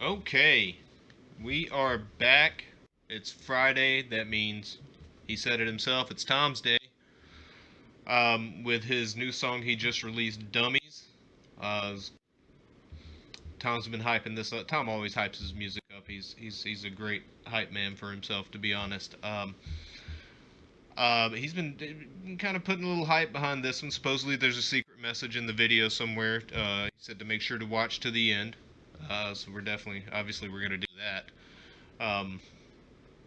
Okay, we are back. It's Friday. That means he said it himself. It's Tom's day. With his new song he just released, Dummies. Uh, Tom's been hyping this up. Tom always hypes his music up. He's a great hype man for himself, to be honest. He's been kind of putting a little hype behind this one. Supposedly, there's a secret message in the video somewhere. He said to make sure to watch to the end. So we're definitely, obviously, we're gonna do that.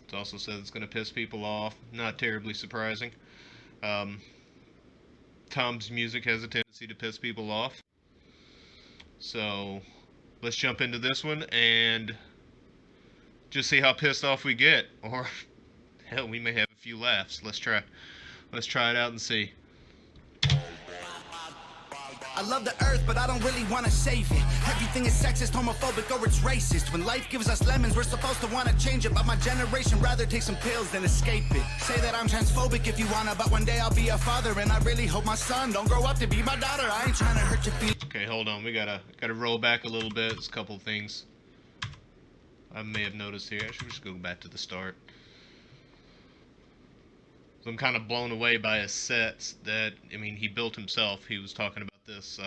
It also says it's gonna piss people off. Not terribly surprising. Um, Tom's music has a tendency to piss people off. So let's jump into this one and just see how pissed off we get, or hell, we may have a few laughs. Let's try it out and see. I love the earth, but I don't really want to save it. Everything is sexist, homophobic, or it's racist. When life gives us lemons, we're supposed to want to change it. But my generation rather take some pills than escape it. Say that I'm transphobic if you wanna, but one day I'll be a father. And I really hope my son don't grow up to be my daughter. I ain't trying to hurt your feelings. Okay, hold on. We gotta roll back a little bit. There's a couple things I may have noticed here. I should just go back to the start. So I'm kind of blown away by his sets that, I mean, he built himself. He was talking about this,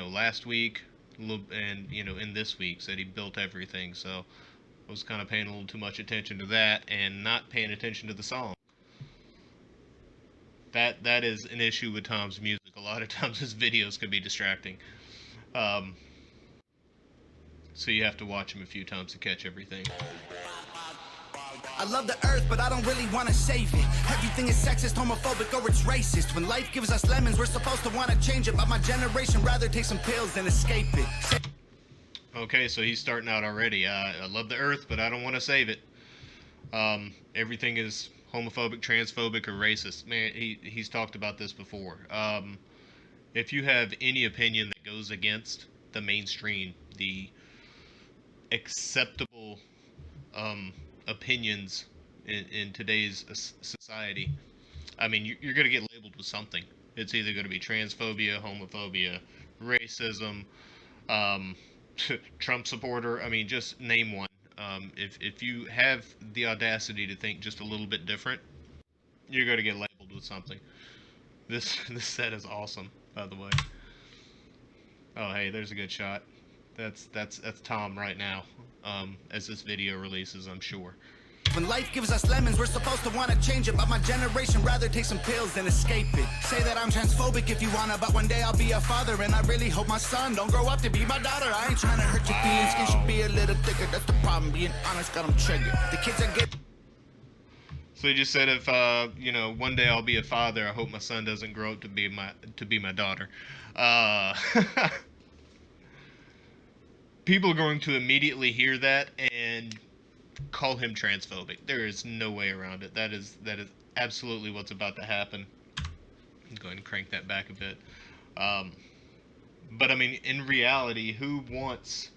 last week, and, in this week, said he built everything. So I was kind of paying a little too much attention to that and not paying attention to the song. That is an issue with Tom's music. A lot of times his videos can be distracting. Um, so you have to watch him a few times to catch everything. I love the earth, but I don't really want to save it. Everything is sexist, homophobic, or it's racist. When life gives us lemons, we're supposed to want to change it. But my generation rather take some pills than escape it. Okay, so he's starting out already. I love the earth, but I don't want to save it. Everything is homophobic, transphobic, or racist. Man, he's talked about this before. If you have any opinion that goes against the mainstream, the acceptable opinions in today's society, I mean, you're going to get labeled with something. It's either going to be transphobia, homophobia, racism, um, Trump supporter. I mean, just name one. If you have the audacity to think just a little bit different, you're going to get labeled with something. This set is awesome, by the way. Oh, hey, there's a good shot. That's Tom right now. As this video releases, I'm sure. When life gives us lemons, we're supposed to want to change it. But my generation rather take some pills than escape it. Say that I'm transphobic if you wanna, but one day I'll be a father. And I really hope my son don't grow up to be my daughter. I ain't trying to hurt your feelings, skin should be a little thicker. That's the problem, being honest got them triggered. The kids are getting... So he just said, if one day I'll be a father, I hope my son doesn't grow up to be my daughter. Uh, People are going to immediately hear that and call him transphobic. There is no way around it. That is absolutely what's about to happen. I'm going to crank that back a bit. But I mean, in reality, who wants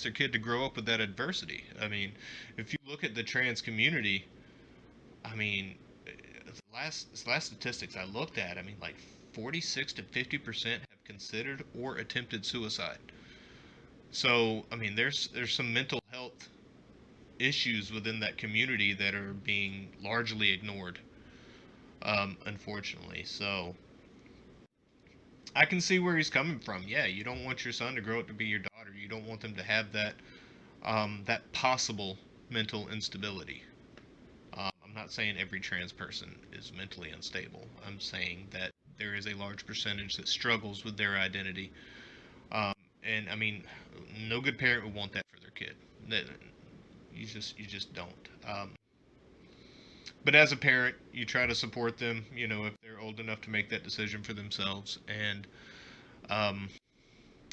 their kid to grow up with that adversity? I mean, if you look at the trans community, I mean, last statistics I looked at, I mean, like 46 to 50% have considered or attempted suicide. So, I mean, there's some mental health issues within that community that are being largely ignored, unfortunately. So, I can see where he's coming from. Yeah, you don't want your son to grow up to be your daughter. You don't want them to have that possible mental instability. I'm not saying every trans person is mentally unstable. I'm saying that there is a large percentage that struggles with their identity. And I mean, no good parent would want that for their kid. You just don't. But as a parent, you try to support them. If they're old enough to make that decision for themselves, and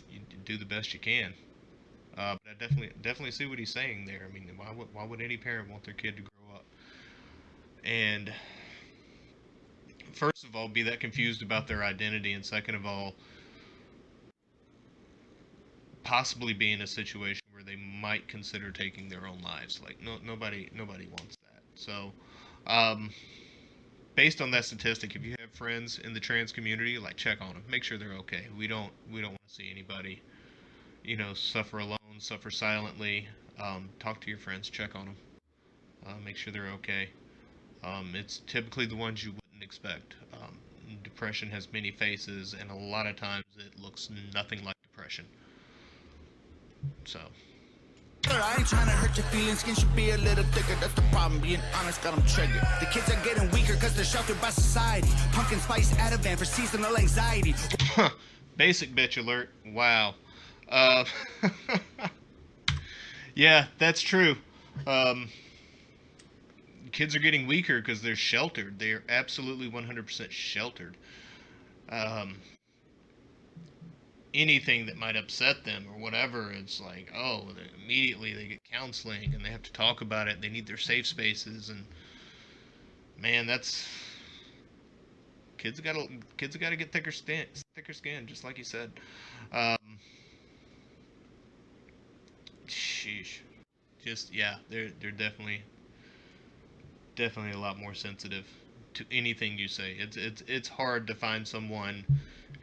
you do the best you can. But I definitely see what he's saying there. I mean, why would any parent want their kid to grow up and, first of all, be that confused about their identity, and second of all, possibly be in a situation where they might consider taking their own lives. Like, nobody wants that. So, um, based on that statistic, if you have friends in the trans community, like, check on them, make sure they're okay. We don't want to see anybody, suffer alone, Don't suffer silently. Talk to your friends. Check on them. Make sure they're okay. It's typically the ones you wouldn't expect. Depression has many faces, and a lot of times it looks nothing like depression. So. I ain't trying to hurt your feelings, skin should be a little thicker, that's the problem, being honest, got them triggered. The kids are getting weaker cause they're sheltered by society. Pumpkin spice Ativan for seasonal anxiety. Basic bitch alert. Wow. Yeah, that's true. Kids are getting weaker because they're sheltered. They're absolutely 100% sheltered. Anything that might upset them or whatever, it's like, oh, immediately they get counseling and they have to talk about it. They need their safe spaces, and man, that's kids got to get thicker skin, just like you said. Sheesh, just yeah, they're definitely a lot more sensitive to anything you say. It's hard to find someone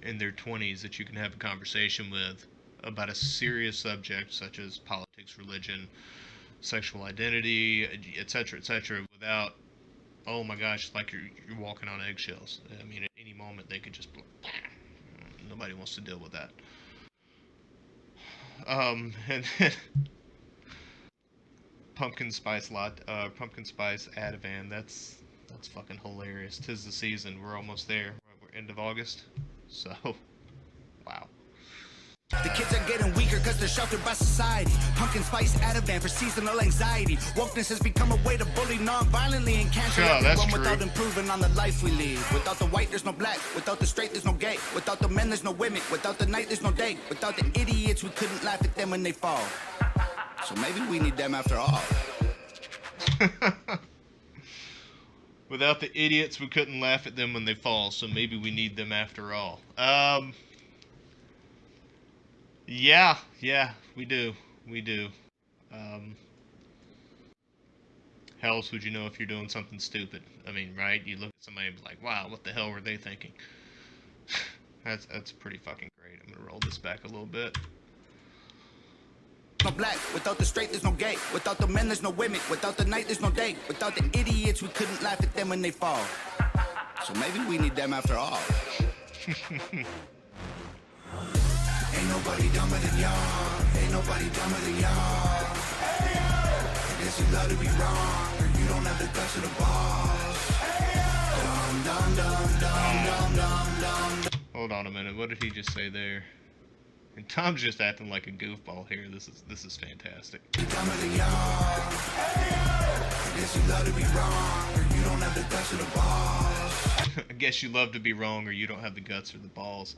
in their 20s that you can have a conversation with about a serious subject such as politics, religion, sexual identity, etc., without, oh my gosh, like you're walking on eggshells. I mean, at any moment they could just nobody wants to deal with that. And pumpkin spice Ativan. That's fucking hilarious. 'Tis the season. We're almost there. We're end of August. So, wow. The kids are getting weaker cause they're sheltered by society. Pumpkin spice Ativan for seasonal anxiety. Wokeness has become a way to bully non-violently and cancel everyone without improving on the life we lead. Without the white, there's no black. Without the straight, there's no gay. Without the men, there's no women. Without the night, there's no day. Without the idiots, we couldn't laugh at them when they fall. So maybe we need them after all. Without the idiots, we couldn't laugh at them when they fall, so maybe we need them after all. Yeah, we do. How else would you know if you're doing something stupid? I mean, right? You look at somebody and be like, wow, what the hell were they thinking? That's pretty fucking great. I'm gonna roll this back a little bit. No black, without the straight, there's no gay. Without the men, there's no women. Without the night, there's no day. Without the idiots, we couldn't laugh at them when they fall. So maybe we need them after all. Ain't nobody dumber than y'all. Ain't nobody dumber than y'all. I guess you love to be wrong, or you don't have the guts of the balls. Dum, dum, dum, dum, dum, dum, dum. Hold on a minute. What did he just say there? And Tom's just acting like a goofball here. This is fantastic. Dumber than y'all. I guess you love to be wrong, or you don't have the guts of the balls. I guess you love to be wrong, or you don't have the guts or the balls.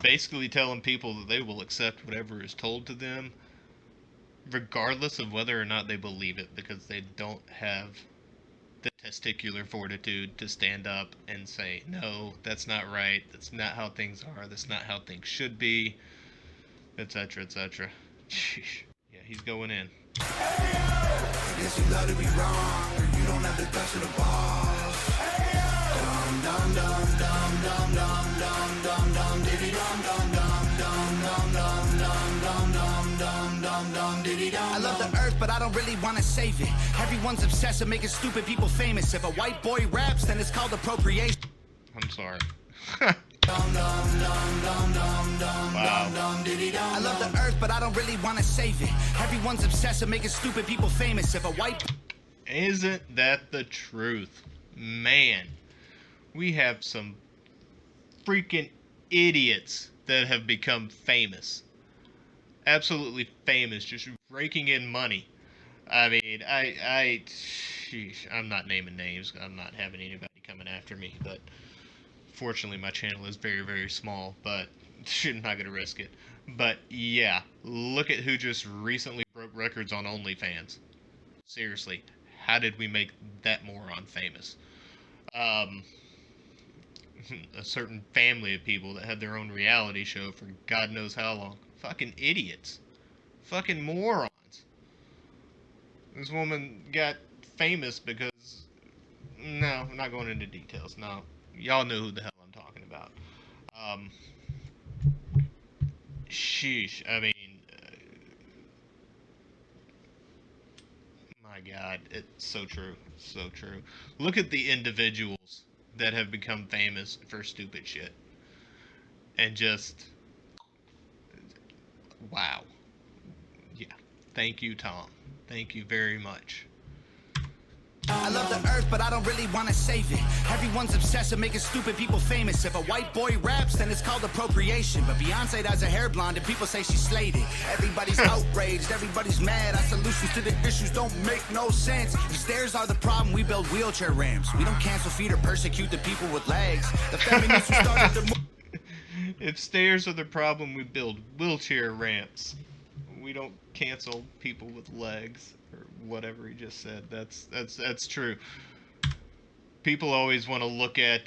Basically telling people that they will accept whatever is told to them, regardless of whether or not they believe it, because they don't have the testicular fortitude to stand up and say, no, that's not right, that's not how things are, that's not how things should be, etc. Sheesh. Yeah, he's going in. I guess you love to be wrong, or you don't have the guts of the balls. Dum dum dum dum dum dum dum dum diddy dum dum dum dum dum dum dum dum dum dum dum diddy dum. I love the earth, but I don't really want to save it. Everyone's obsessed with making stupid people famous. If a white boy raps, then it's called appropriation. I'm sorry. Wow. I love the earth, but I don't really want to save it. Everyone's obsessed with making stupid people famous. If a white... Isn't that the truth? Man, we have some freaking idiots that have become famous. Absolutely famous, just raking in money. I mean, sheesh, I'm not naming names. I'm not having anybody coming after me, but fortunately my channel is very, very small, but I'm not going to risk it. But yeah, look at who just recently broke records on OnlyFans. Seriously, how did we make that moron famous? A certain family of people that had their own reality show for God knows how long. Fucking idiots. Fucking morons. This woman got famous because... No, I'm not going into details. No, y'all know who the hell I'm talking about. Sheesh, I mean... my God, it's so true, so true. Look at the individuals that have become famous for stupid shit, and just wow. Yeah, thank you, Tom. Thank you very much. I love the earth, but I don't really want to save it. Everyone's obsessed with making stupid people famous. If a white boy raps, then it's called appropriation. But Beyonce does a hair blonde and people say she slayed it. Everybody's outraged, everybody's mad. Our solutions to the issues don't make no sense. If stairs are the problem, we build wheelchair ramps. We don't cancel feet or persecute the people with legs. The feminists who started the If stairs are the problem, we build wheelchair ramps. We don't cancel people with legs, or whatever he just said. That's true. People always want to look at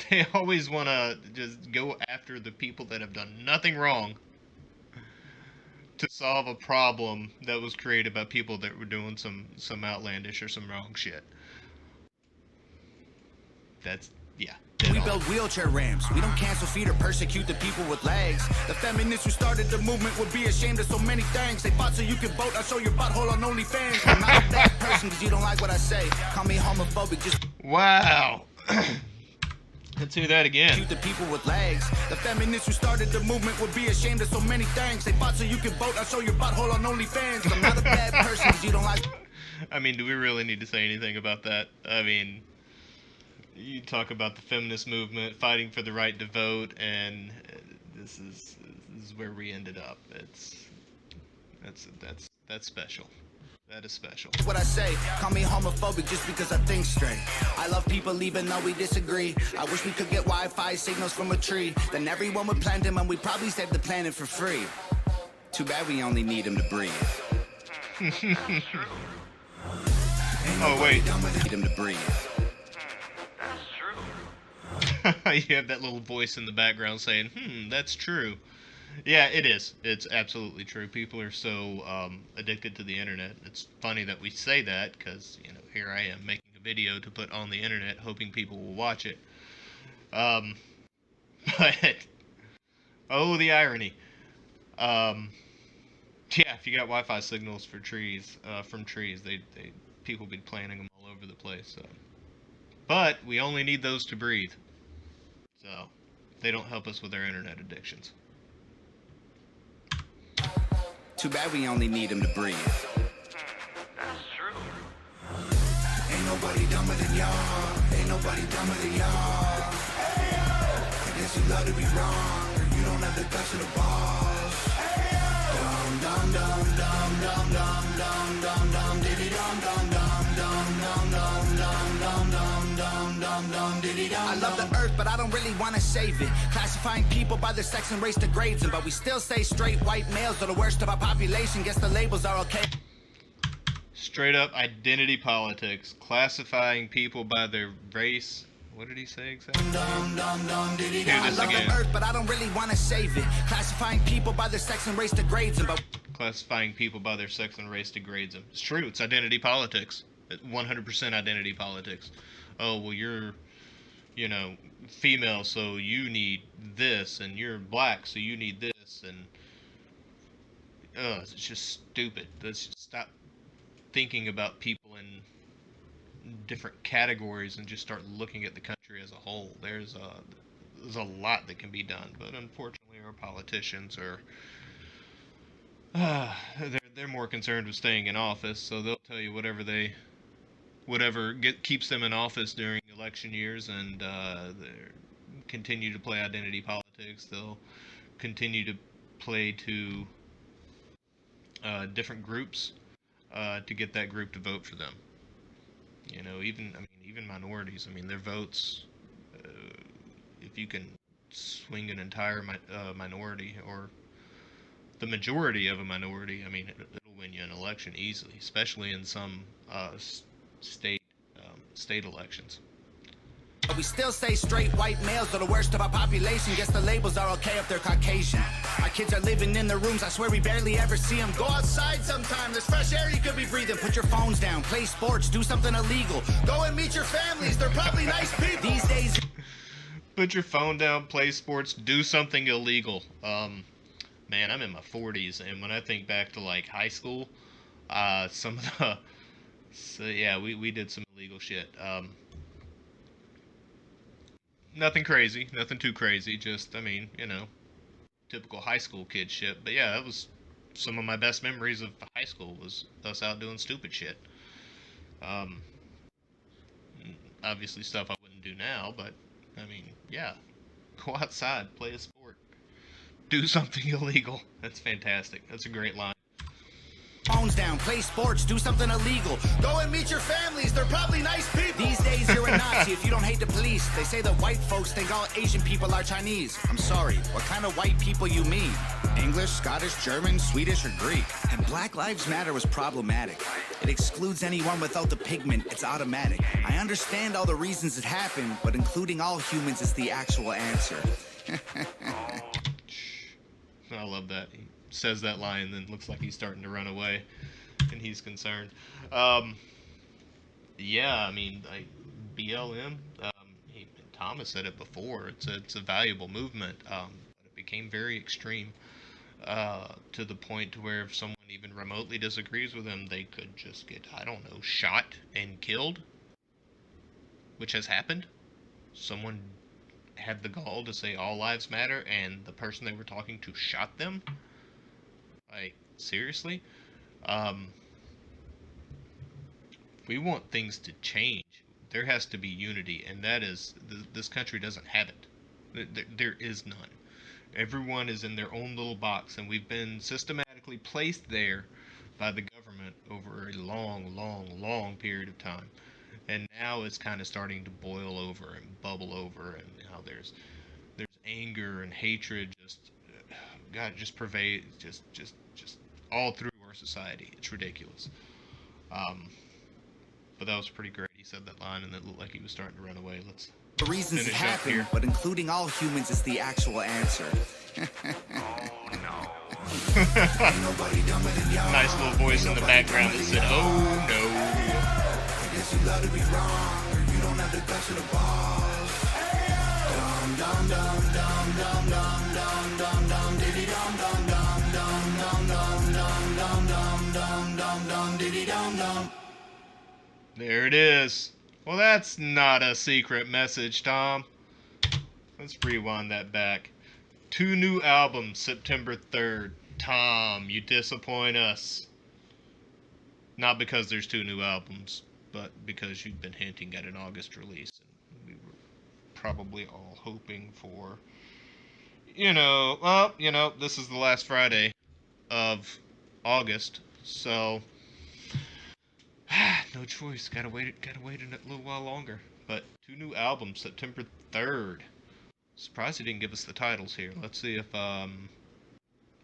they always want to just go after the people that have done nothing wrong to solve a problem that was created by people that were doing some outlandish or some wrong shit. That's, yeah. We build wheelchair ramps. We don't cancel feet or persecute the people with legs. The feminists who started the movement would be ashamed of so many things. They fought so you could vote. I show your butthole on OnlyFans. I'm not a bad person because you don't like what I say. Call me homophobic just... Wow. Let's hear that again. Shoot the people with legs. The feminists who started the movement would be ashamed of so many things. They fought so you could vote. I show your butthole on OnlyFans. I'm not a bad person because you don't like... I mean, do we really need to say anything about that? I mean... You talk about the feminist movement fighting for the right to vote, and this is where we ended up. That's special. That is special. What I say, call me homophobic just because I think straight. I love people even though we disagree. I wish we could get Wi-Fi signals from a tree. Then everyone would plant them and we'd probably save the planet for free. Too bad we only need them to breathe. Oh wait. Need them to breathe. You have that little voice in the background saying, that's true. Yeah, it is. It's absolutely true. People are so addicted to the internet. It's funny that we say that because, you know, here I am making a video to put on the internet hoping people will watch it. But, oh, the irony. Yeah, if you got Wi-Fi signals for trees, from trees, people be planting them all over the place. So. But we only need those to breathe. So, they don't help us with our internet addictions. Too bad we only need them to breathe. That's true. Ain't nobody dumber than y'all. Ain't nobody dumber than y'all. Hey, yo. I guess you love to be wrong. Or you don't have the guts of the balls. Hey, yo. Dum dum dum dum dum dum dum dum diddy dum dum dum dum dum dum dum dum dum dum dum diddy dum. I love the earth, but I don't really want to save it. Classifying people by their sex and race degrades them, but we still say straight white males are the worst of our population. Guess the labels are okay. Straight up identity politics, classifying people by their race. What did he say exactly? Hear this I love again. the earth, but I don't really want to save it. Classifying people by their sex and race degrades them, but Classifying people by their sex and race degrades them. It's true. It's identity politics. 100% identity politics. Oh, well, you're, you know, female, so you need this, and you're black, so you need this, and it's just stupid. Let's just stop thinking about people in different categories and just start looking at the country as a whole. There's a lot that can be done, but unfortunately, our politicians are they're more concerned with staying in office, so they'll tell you whatever keeps them in office during election years, and they continue to play identity politics. They'll continue to play to different groups to get that group to vote for them. You know, even minorities. I mean, their votes. If you can swing an entire minority or the majority of a minority, I mean, it'll win you an election easily, especially in some state elections. we still say straight white males are the worst of our population. Guess the labels are okay if they're Caucasian. Our kids are living in their rooms, I swear we barely ever see them. Go outside sometime, there's fresh air you could be breathing. Put your phones down, play sports, do something illegal. Go and meet your families, they're probably nice people. These days... Put your phone down, play sports, do something illegal. man, I'm in my 40s, and when I think back to like high school, some of the, so yeah, we did some illegal shit. Nothing crazy, nothing too crazy. Just, I mean, typical high school kid shit. But yeah, that was some of my best memories of high school was us out doing stupid shit. Um, Obviously stuff I wouldn't do now, but I mean, yeah, go outside, play a sport, do something illegal. That's fantastic. That's a great line. Phones down, play sports, do something illegal. Go and meet your families, they're probably nice people. These days you're a Nazi if you don't hate the police. They say that white folks think all Asian people are Chinese. I'm sorry, what kind of white people you mean? English, Scottish, German, Swedish, or Greek? And Black Lives Matter was problematic. It excludes anyone without the pigment, it's automatic. I understand all the reasons it happened, but including all humans is the actual answer. I love that. He says that line and then looks like he's starting to run away and he's concerned. Yeah, I mean, BLM, Thomas said it before, it's a valuable movement, but it became very extreme, to the point to where if someone even remotely disagrees with them, they could just get, I don't know, shot and killed, which has happened. Someone had the gall to say all lives matter, and the person they were talking to shot them. Like, seriously? If we want things to change, there has to be unity, and that is, this country doesn't have it. There is none. Everyone is in their own little box, and we've been systematically placed there by the government over a long, long, long period of time. And now it's kind of starting to boil over and bubble over, and how there's anger and hatred just pervade just all through our society. It's ridiculous. But that was pretty great. He said that line and it looked like he was starting to run away. Let's The reasons it finish up happened, here. but including all humans is the actual answer. Nice little voice in the background that said, "Oh no." Guess you love to be wrong, or you don't have the guts of the balls. Dum dum dum dum dum dum dum dum dum diddy dum dum dum dum dum dum dum dum dum dum dum dum diddy dum dum. There it is. Well, that's not a secret message, Tom. Let's rewind that back. 2 new albums, September 3rd. Tom, you disappoint us. Not because there's 2 new albums, but because you've been hinting at an August release. And we were probably all hoping for, this is the last Friday of August, so no choice. Gotta wait a little while longer. But 2 new albums, September 3rd. Surprised he didn't give us the titles here. Let's see if I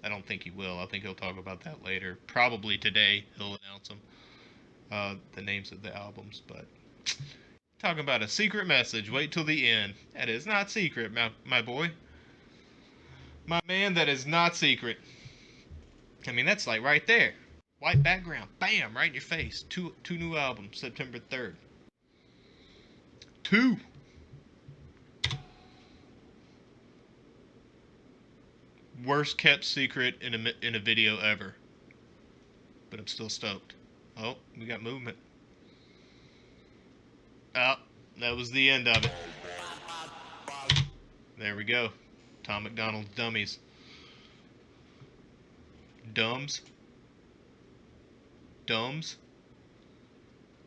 don't think he will. I think he'll talk about that later. Probably today he'll announce them. The names of the albums, but talking about a secret message. Wait till the end. That is not secret, my boy. My man, that is not secret. I mean, that's like right there. White background. Bam! Right in your face. Two new albums, September 3rd. 2. Worst kept secret in a video ever. But I'm still stoked. Oh, we got movement. Oh, that was the end of it. There we go. Tom Macdonald's Dummies. Dumbs?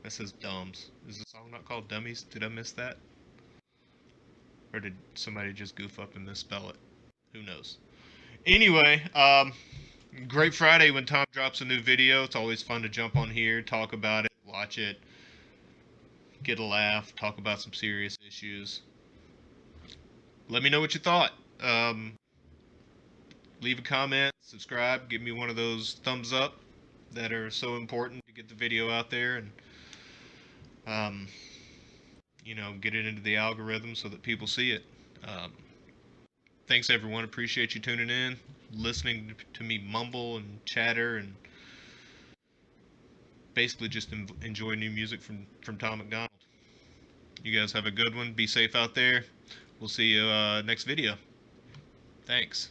That says Dumbs. Is the song not called Dummies? Did I miss that? Or did somebody just goof up and misspell it? Who knows? Anyway, great Friday when Tom drops a new video. It's always fun to jump on here, talk about it, watch it, get a laugh, talk about some serious issues. Let me know what you thought. Leave a comment, subscribe, give me one of those thumbs up that are so important to get the video out there and get it into the algorithm so that people see it. Thanks everyone. Appreciate you tuning in, listening to me mumble and chatter and basically just enjoy new music from Tom Macdonald. You guys have a good one. Be safe out there. We'll see you next video. Thanks.